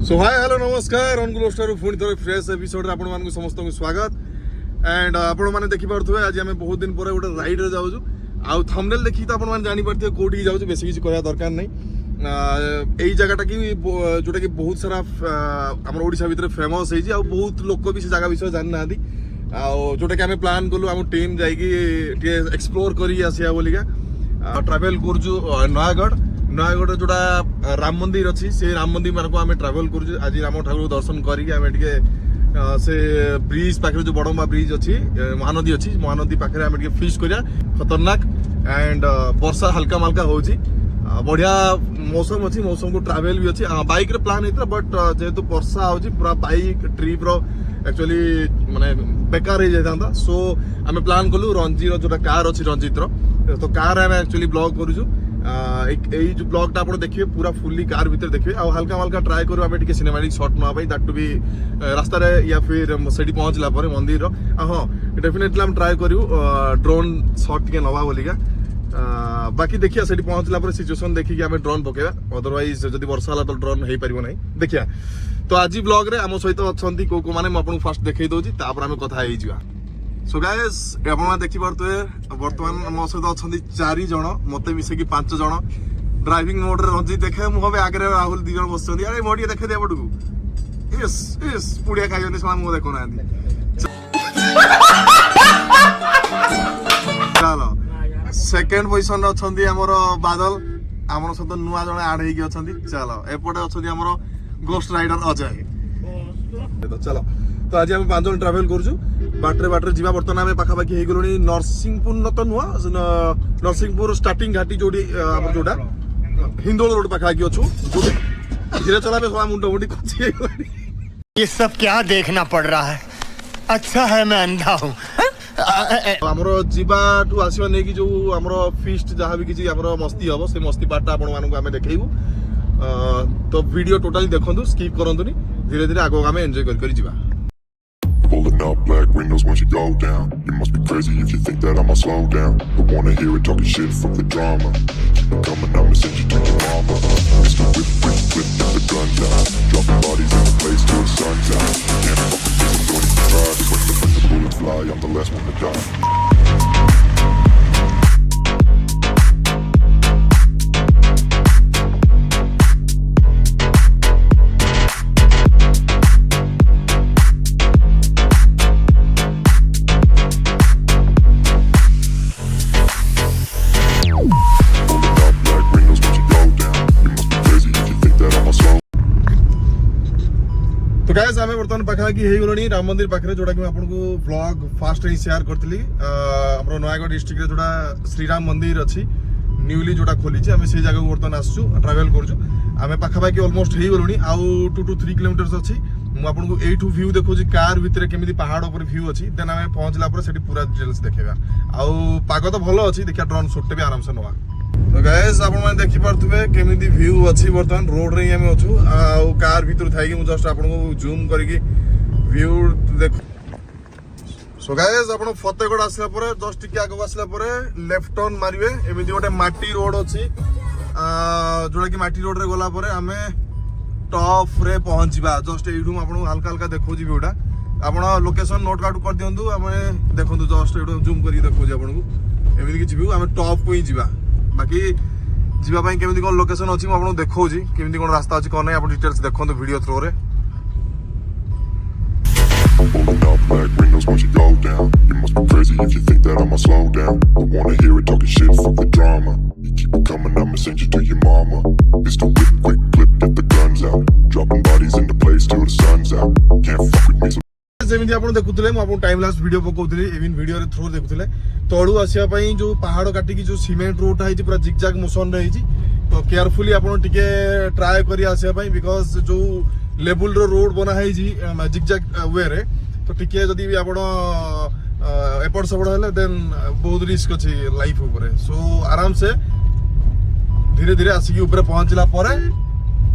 सो hi hello नमस्कार अनुकूल star पुणी थोड़े फ्रेश एपिसोड आपण मानक समस्त को स्वागत एंड आपण माने देखि पारथुवे आज हमें बहुत दिन पर गोटे राइड रे जाउछु आ थंबनेल देखि तो आपण माने जानि परथि कोठी जाउछु बेसी किछ कहया दरकार नै एई जगहटा की जोटा कि बहुत सारा हमर ओडिसा भीतर फेमस है आ बहुत लोक भी से जगह विषय जानि नादी आ जोटा कि हमें प्लान कलु हम टीम जाई कि एक्सप्लोर करी आसिया बोलिका ट्रैवल करजु नयागढ़ जोटा राम मंदिर अच्छी से राम मंदिर मान को आम ट्रावेल कर आज राम ठाकुर दर्शन करके से ब्रिज पाखे जो बड़म्बा ब्रिज अच्छी महानदी अच्छी महानदी पाखे आम फिस्ट करिया खतरनाक एंड वर्षा हल्का माल्का होची बढ़िया मौसम अच्छी मौसम को ट्रावेल भी अच्छी बाइक रे प्लान होता बट जेहेतु वर्षा होची पूरा बाइक ट्रिप रो एक्चुअली माने बेकार हो जाता सो आम प्लान कलु रंजी जोटा कार अच्छी रंजित तो कार आम एक्चुअली ब्लॉग करूँ जो ब्लॉग आप देखिए पूरा फुल्ली कार भीतर देखिए आ हल्का हल्का ट्राए करूँ आम टे सिनेमाटिक शॉट ना दैट टू बी रास्ता या फिर से पहुँचला मंदिर हाँ डेफिनेटली हम ट्राए करूँ ड्रोन शॉट टे नवा बोलिका बाकी देखिए से पहुँचला सिचुएसन देखिए आम ड्रोन पकेबा अदरवाइज जब वर्षा है तो ड्रोन हो पार ना देखिया तो आज ब्लॉग रे आम सहित अच्छा को मैंने मुझे फास्ट देखई दूसरी आम कथा हो सो गाइस आप देखी पारे बर्तमान मो सहित अच्छा 4 जन मत मिसेकी 5 जन ड्राइविंग मोड रे रंजित देखे मुझे आगे राहुल 2 जन बस अरे मोटे देखे दे पटू यस यस पुड़िया खाई मुझे देखो ना चलो सेकेंड पोजिशन अच्छा आमर बादल आम सहित नुआ जन आड हो चलो एपटे अच्छा गोस्ट राइडर अजय चलो तो आज आम 5 जन ट्रावेल करूँ बाटे जीवा बर्तमान आम पाखापाखि हो गलुणी नरसिंहपुर न तो नुह नरसिंहपुर स्टार्टिंग घाटी जो जोटा हिंदोल रोड पाखापाखि अच्छु जो धीरे चला मुंड मुंडी कची ये सब क्या देखना पड़ रहा है अच्छा है मैं अंधा हूँ आमर जीवाठू आसवा नहीं जो आमर फीस्ट जहाँ भी किसी आमर मस्ती हम से मस्ती पार्टा आपण मानक आम देखू तो वीडियो टोटाली देखु स्किप करंतुनी धीरे धीरे आगे आम एंजॉय कर जीवा Pulling up black windows once you go down. You must be crazy if you think that I'ma slow down. But wanna hear it talking shit from the drama. Keep it coming, I'ma send you to your mama. Mr. Whip, get the guns out. Dropping bodies in the place till the sun's out. Can't fuck with this, don't even try. When the bullets fly, I'm the last one to die. तो guys आमे बर्तमान पाखापाखि हो गलणी राम मंदिर पाखे जोटा कि आपको vlog fast रे शेयर करथिली हमरो नयागढ़ डिस्ट्रिक्ट रे जोटा श्रीराम मंदिर अच्छी न्यूली जोटा खोली आम से जगह बर्तमान आसु ट्रावेल करूँ आम पाखापाखि ऑलमोस्ट हो गलुणी आउ 2 to 3 किलोमीटर अच्छी मुझे एठू व्यू देखो कार भितर केमी पहाड़ पर व्यू अच्छी देन आम पहुँचला पूरा डिटेल्स देखा आउ पाग तो भल अच्छी देखिए ड्रोन शूट भी आराम से नवा तो गाइस आप देखी पारे केमी व्यू अच्छी बर्तमान रोड रे आम अच्छू आ कार भीतर थी मुझे जस्ट आपको जूम करके व्यू देख सो गाइस आप फतेहगढ़ आसला जस्ट टिके आगे आसला लेफ्ट टर्न मारे एमती गोटे माटी रोड अच्छी जोटा कि माटी रोड रे गला आम टॉप रे पहुँचा जस्ट यू आपको हल्का हल्का देखो व्यूटा आप लोकेशन नोट कार्ड कर दिंतु आम देखो जस्ट ये जूम कर देखो आपको एमती किसी व्यू आम टॉप को ही जा बाकी जीवाई केमी कौन लोकेशन अच्छी मुझे देखा केमी कौन रास्ता अच्छी कौन आप डिटेल्स देखो वीडियो थ्रो रे Pulling up black windows once you go down. You must be crazy if you think that I'ma slow down. I wanna hear it talking shit, fuck the drama. You keep it coming, I'ma send you to your mama. Pistol whip, quick clip, get the guns out. Dropping bodies in the place till the sun's out. Can't fuck with me. जमी आप देखुले मुझे time last video पकाउली even video through देखुले तलू आसवाई जो पहाड़ काटिकी जो सीमेंट रोड है पूरा जिगजाग मोशन रही तो केयरफुली आप ट्राए कर आसवाई बिकज जो लेवल रोड बना है जिगजाग वे रे तो टिके जदि भी आप एपट सेपट है देन बहुत रिस्क अच्छी लाइफ उपर सो आराम से धीरे धीरे आसिक ऊपर पहुँचला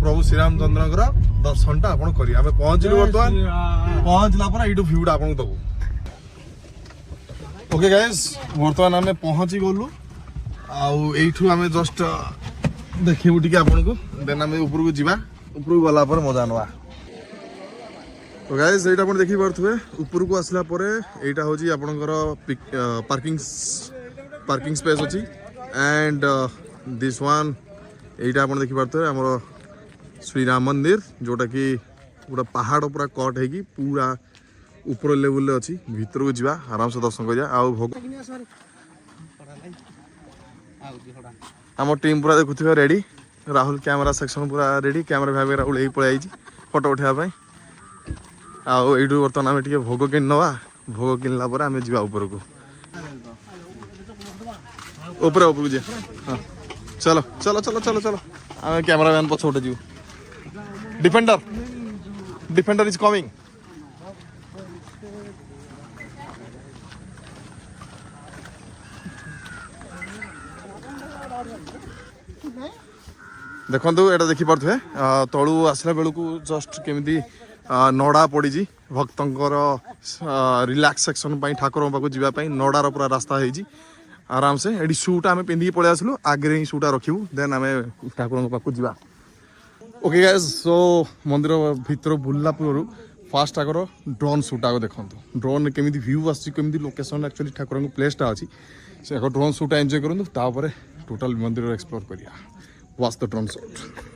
प्रभु श्रीरामचंद्र दर्शन टा आप करेंगे आम पहुँचलु बर्तमान पहुँचला यू भ्यूटा आपको दबू ओके गाइस बर्तमान आम पहुँची गलु आउ जस्ट देखू टे आपन को देन आम ऊपर को जीवा उपरକୁ गला पर मजा नवा तो गाइस एटा आपण देखि पारथुवे ऊपर को आसला परे एटा होजी आपनकर पार्किंग स्पेस अछि एंड दिस वन एटा आपण देखि पारथुवे हमर श्री राम मंदिर जोटा कि पूरा पहाड़ पूरा कट है कि पूरा ऊपर लेवल रे अछि भीतर को जीवा आराम से दर्शन करिया आ भोग हम टीम पूरा देखुथिबे रेडी राहुल कैमरा सेक्शन पूरा रेडी कैमरा भाई मेरा उड़े पळे आइछि फोटो उठाबा पई आ एडू बर्तन आमे टिके भोग किन नवा भोग किनला पर आमे जीवा ऊपर को ऊपर ऊपर जे हां चलो चलो चलो चलो चलो आमे कैमरामैन पछ उठे जीव डिफेंडर इज कमिंग देखो एटा देखी पारे तलू आसला बेलू जस्ट केमी नड़ा पड़ी भक्तर रिलैक्स सेक्शन ठाकुर पाक जावाई नड़ार पूरा रास्ता है आराम से ये शूटा आम पिंधि पलि आसलु आगे ही शूटा रखू देन आम ठाकुर पाक जा ओके गाइस सो मंदिर भीतर बुलला पूर्व फास्ट आगर ड्रोन शूट आग देखो ड्रोन केमी व्यू आसमी लोकेशन एक्चुअली ठाकुर प्लेसटा अच्छी से ड्रोन शूटा एंजॉय करूँ तापर टोटल मंदिर एक्सप्लोर करिया watch the drone shot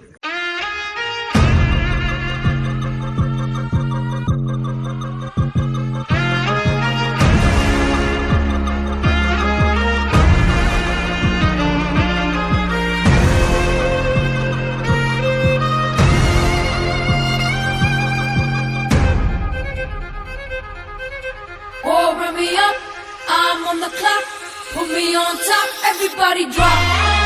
I'm on the clock, put me on top, everybody drop.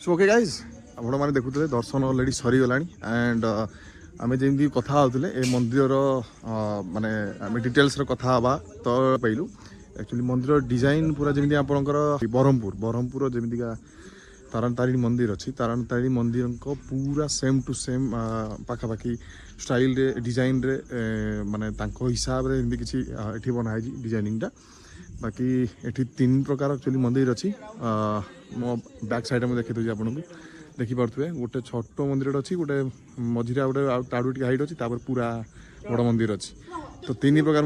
So okay guys आपण मैंने देखुते दर्शन अलरेडी सरीगला एंड आम जमी कथा होते ए मंदिर माने आम डिटेल्स कथा हवा तो पाइलु एक्चुअली मंदिर डिजाइन पूरा जमी आपंकर ब्रह्मपुर जमीका तारण तारिणी मंदिर अच्छी तारण तारिणी मंदिर को पूरा सेम टू सेम पाखापाखि स्टाइल रे डिजाइन रे माने तांको हिसाब रे एमती किसी एठी बनाई डिजाइनिंगटा बाकी एठी 3 प्रकार एक्चुअली मंदिर अच्छी मो बैक साइड में देखी दूसरी आपको देखिपे गोटे छोट मंदिर अच्छी गोटे मझीरा गोटे ताड़ू टी हाइट अच्छी पूरा बड़ मंदिर अच्छी तो 3 प्रकार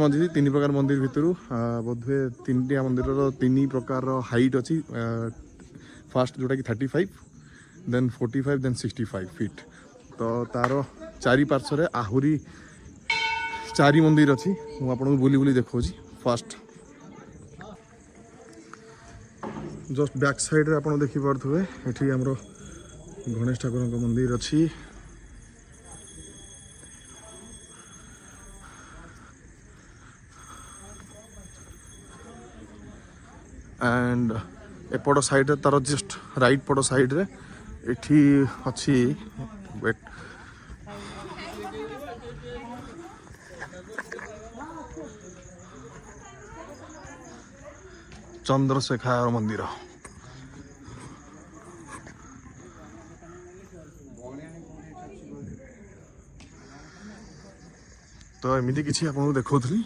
मंदिर भितर बोधे 3टा मंदिर 3 प्रकार हाइट अच्छी फास्ट जोटा कि 35 देन 45 देन 65 फीट तो तार चारि पार्श्व आहुरी 4 मंदिर अच्छी मुझे आपको बुली बुली देखा फास्ट जस्ट बैक साइड रे आपन देखि पारथुवे एठी हमरो गणेश ठाकुर का मंदिर अच्छी एंड एपट साइड रे तार जस्ट राइट पट साइड रे एठी अच्छी वेट चंद्रशेखर मंदिर तो एमती किसी आपको देखी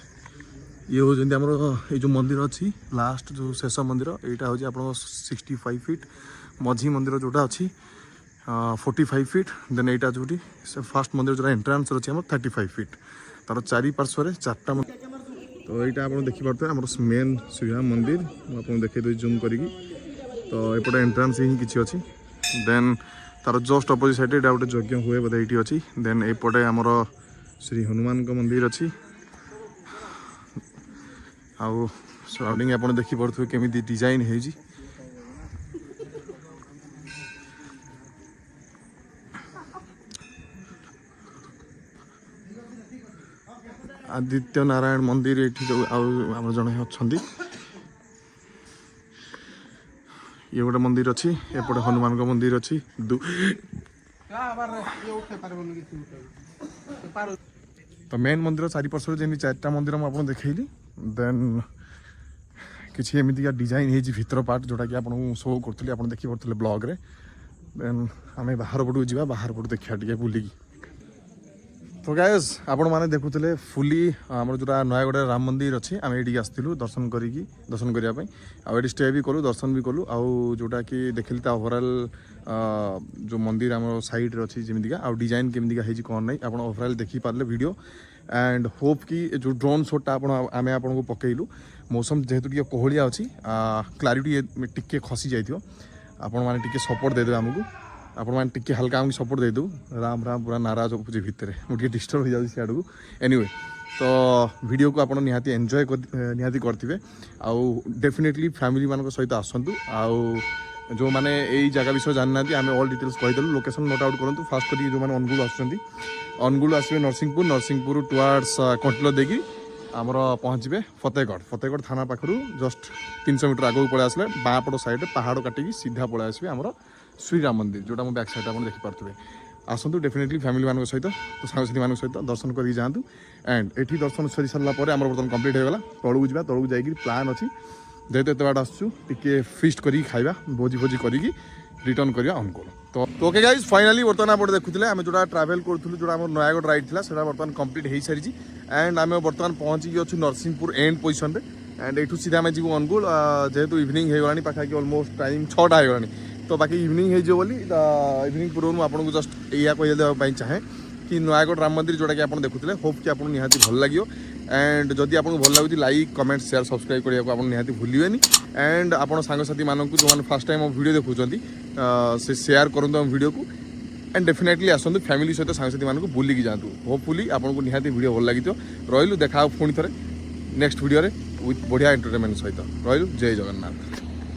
ये हूँ ये जो मंदिर अच्छी लास्ट जो शेष मंदिर यहाँ हूँ आप 65 फीट मझी मंदिर जोटा अच्छी 45 फीट देन यहाँ जो फास्ट मंदिर जो एंट्रांस अच्छी 35 फीट तार चारि पार्श्व 4टा तो यहाँ आप देखिपे आम मेन श्रीराम मंदिर मुझे देखी जूम करी तो एपटे एंट्रांस ही किसी अच्छी देन तार जस्ट अपोजिट साइड एटा गोटे यज्ञ हुए बोधे ये अच्छी देन एपटे आमर श्री हनुमान का मंदिर अच्छी आउ सराउंडिंग आप देखिपे केमी डिजाइन है आदित्य नारायण मंदिर ये जो आम जड़े अच्छा ये गोटे मंदिर अच्छी एपटे हनुमान का मंदिर अच्छी तो मेन मंदिर चारिपार्श्वर जमी 4टा मंदिर मुझे देखली देन किसी एमती डिजाइन है भितर पार्ट जोटा कि आपको शो करी आप देखिए ब्लॉग रे देन आम बाहर पटू जा बाहर पटू देखा टे बुलिकी तो गाइस आपण मैंने देखुले फुली आम जो नयागढ़ राम मंदिर अच्छी आम ये आसलु दर्शन करने आगे स्टे भी कलु दर्शन भी कलु आउ जोटा कि देखिली ओवरऑल जो मंदिर आम साइड रे अच्छी जमीका आउ डिजाइन केमतिका है कौन नहीं आप ओवरऑल देखिपारे वीडियो एंड होप कि जो ड्रोन शॉटा आम आपको पकईलु मौसम जेहेतु टे कोहलिया अच्छी क्लारिटी टिके खसी जाइए आपण मैंने टिके सपोर्ट देदेवे आमको आपण मैंने टिके हल्का आमको सपोर्ट दे दो राम राम पूरा नाराज हो भितर मुझे डिस्टर्ब हो जाए सियाड़ को एनीवे तो वीडियो को आप निहाती एंजॉय निहाती करते आउ डेफिनेटली फैमिली मान सहित आसतु आउ जो मैंने यही जगह विषय जानना आम ऑल डिटेल्स कहीदेलु लोकेशन नोट आउट करूँ फास्ट कर जो मैंने अनुगुल आसुँच आसवे नरसिंहपुर टुवार्ड्स कंटिलो देगी आमर पहुँचे फतेहगढ़ थाना पाखु जस्ट 300 मीटर आगे पलि आसले बाँपट साइड पहाड़ काटिकी सीधा पलि आसवे आमर श्रीराम मंदिर जोटा मो बैक साइड आप देखिपे आसतु डेफिनेटली फैमिली मान सहित तो सांगसाथी मान सहित दर्शन करके जातु एंड एठी दर्शन सरी सारापर आम बर्तमान कम्प्लीट होगा तलू जा तलू जा प्लान अच्छी जेहेतु एत बाट आसुँ टे फिस्ट करी खाइबा भोजी भोजी करी रिटर्न करवा अनुकूल तो ओके गाइज फाइनाली बर्तमान आप देखुले आम जो ट्रावेल करूँ जो आम नयागढ़ राइड था से बर्तमान कम्प्लीट हो सारी एंड आम बर्तमान पहुँची अच्छु नरसिंहपुर एंड पोजिशन में एंड यू सीधा आम जीव अनुकूल जेहेतु इवनिंग होगा पाखापाखि ऑलमोस्ट टाइम 6टा होगा तो बाकी इवनिंग हो इवनिंग पूर्व आपको जस्ट या कहीदेवाई चाहे कि नयागढ़ राम मंदिर जोटा कि आप देखुले होप कि आपको निहाती भल लगे एंड जदि आपको भल लगे लाइक कमेंट शेयर सब्सक्राइब करने को निहाती भूलें एंड आप सांगसाथी मानक जो मैंने फास्ट टाइम वीडियो देखुं से शेयर करूँ आम वीडियो को एंड डेफिनेटली आसतु फैमिली सहित सांगसाथी मानक बुलिकी जातु होपफुली आपको निहाती वीडियो भल लगी रही देखा पुणी थे नेक्स्ट वीडियो विथ बढ़िया एंटरटेनमेंट सहित रही जय जगन्नाथ।